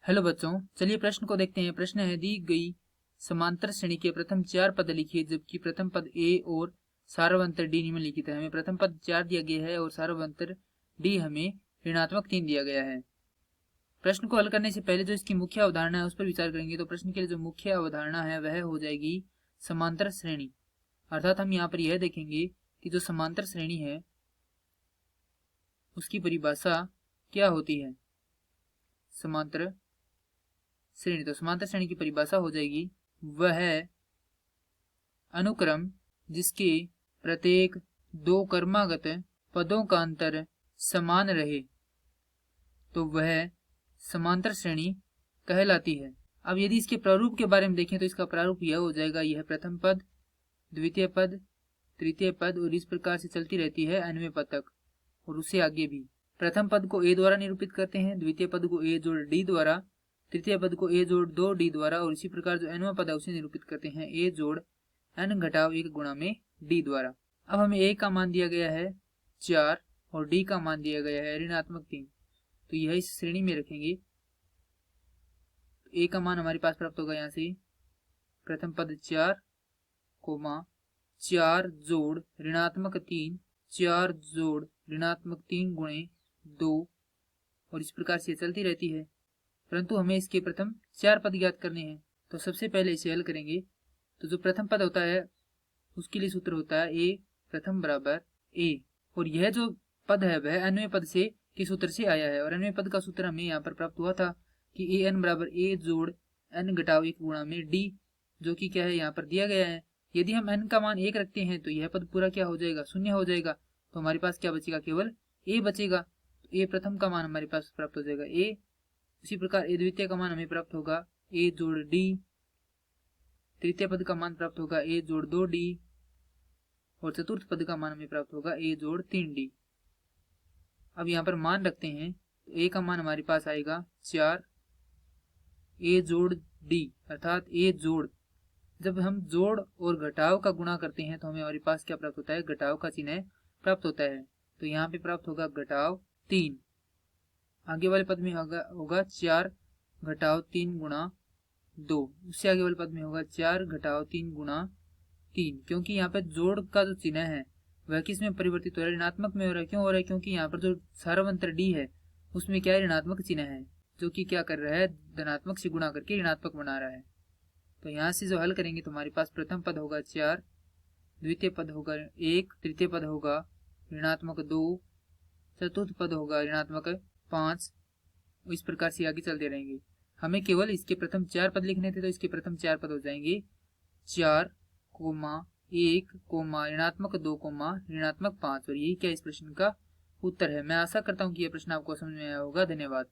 Hello बच्चों, चलिए प्रश्न को देखते हैं। प्रश्न है, दी गई समांतर श्रेणी के प्रथम 4 पद लिखिए जबकि प्रथम पद ए और सार्वंतर डी निम्नलिखित है। हमें प्रथम पद 4 दिया गया है और सार्वंतर डी हमें ऋणात्मक 3 दिया गया है। प्रश्न को हल करने से पहले जो इसकी मुख्य अवधारणा है उस पर विचार करेंगे। तो प्रश्न के लिए जो मुख्य अवधारणा है वह हो जाएगी समांतर श्रेणी। अर्थात हम यहाँ पर यह देखेंगे कि जो समांतर श्रेणी है उसकी परिभाषा क्या होती है। समांतर श्रेणी, तो समांतर श्रेणी की परिभाषा हो जाएगी वह अनुक्रम जिसके प्रत्येक दो क्रमागत पदों का अंतर समान रहे तो वह समांतर श्रेणी कहलाती है। अब यदि इसके प्रारूप के बारे में देखें तो इसका प्रारूप यह हो जाएगा, यह प्रथम पद, द्वितीय पद, तृतीय पद और इस प्रकार से चलती रहती है nवें पद तक और उससे आगे भी। प्रथम पद को a द्वारा निरूपित करते हैं, द्वितीय पद को a जोड़ d द्वारा, तृतीय पद को a जोड़ 2d द्वारा और इसी प्रकार जो nवां पद है उसे निरूपित करते हैं a जोड़ n घटाव 1 गुणा में d द्वारा। अब हमें a का मान दिया गया है 4 और d का मान दिया गया है ऋणात्मक 3, तो यह इस श्रेणी में रखेंगे। a का मान हमारे पास प्राप्त होगा यहाँ से प्रथम पद 4 4 जोड़ ऋणात्मक 3, 4 जोड़ ऋणात्मक 3 गुणे 2 और इस प्रकार से चलती रहती है। परंतु हमें इसके प्रथम 4 पद ज्ञात करने हैं, तो सबसे पहले इसे हल करेंगे। तो जो प्रथम पद होता है उसके लिए सूत्र होता है a प्रथम बराबर a, और यह जो पद है वह nवें पद से के सूत्र से आया है और nवें पद का सूत्र हमें यहाँ पर प्राप्त हुआ था कि an बराबर a जोड़ n घटाव 1 गुणा में d, जो कि क्या है यहाँ पर दिया गया है। यदि हम n का मान 1 रखते हैं तो यह पद पूरा क्या हो जाएगा, शून्य हो जाएगा। तो हमारे पास क्या बचेगा, केवल a बचेगा। तो a प्रथम का मान हमारे पास प्राप्त हो जाएगा a। इसी प्रकार a द्वितीय का मान हमें प्राप्त होगा a जोड़ d, तृतीय पद का मान प्राप्त होगा a जोड़ 2d और चतुर्थ पद का मान हमें प्राप्त होगा a जोड़ 3d। अब यहाँ पर मान रखते हैं तो a का मान हमारे पास आएगा 4 a जोड़ d, अर्थात a जोड़, जब हम जोड़ और घटाव का गुणा करते हैं तो हमें हमारे पास क्या प्राप्त होता है, घटाव का चिन्ह प्राप्त होता है। तो यहाँ पे प्राप्त होगा घटाव 3। आगे वाले पद में होगा 4 घटाव 3 गुणा 2, उससे आगे वाले पद में होगा 4 घटाव 3 गुणा 3। क्योंकि यहाँ पे जोड़ का जो चिन्ह है वह किस में परिवर्तित हो रहा है, ऋणात्मक में हो रहा है। क्यों हो रहा है, क्योंकि यहाँ पर जो सार्वंतर डी है उसमें क्या है, ऋणात्मक चिन्ह है, जो कि क्या कर रहा है, धनात्मक से गुणा करके ऋणात्मक बना रहा है। तो यहाँ से जो हल करेंगे तो हमारे पास प्रथम पद होगा 4, द्वितीय पद होगा 1, तृतीय पद होगा ऋणात्मक 2, चतुर्थ पद होगा ऋणात्मक 5। इस प्रकार से आगे चलते रहेंगे। हमें केवल इसके प्रथम 4 पद लिखने थे, तो इसके प्रथम 4 पद हो जाएंगे 4, 1, ऋणात्मक 2, ऋणात्मक 5। और यही क्या इस प्रश्न का उत्तर है। मैं आशा करता हूँ कि यह प्रश्न आपको समझ में आया होगा। धन्यवाद।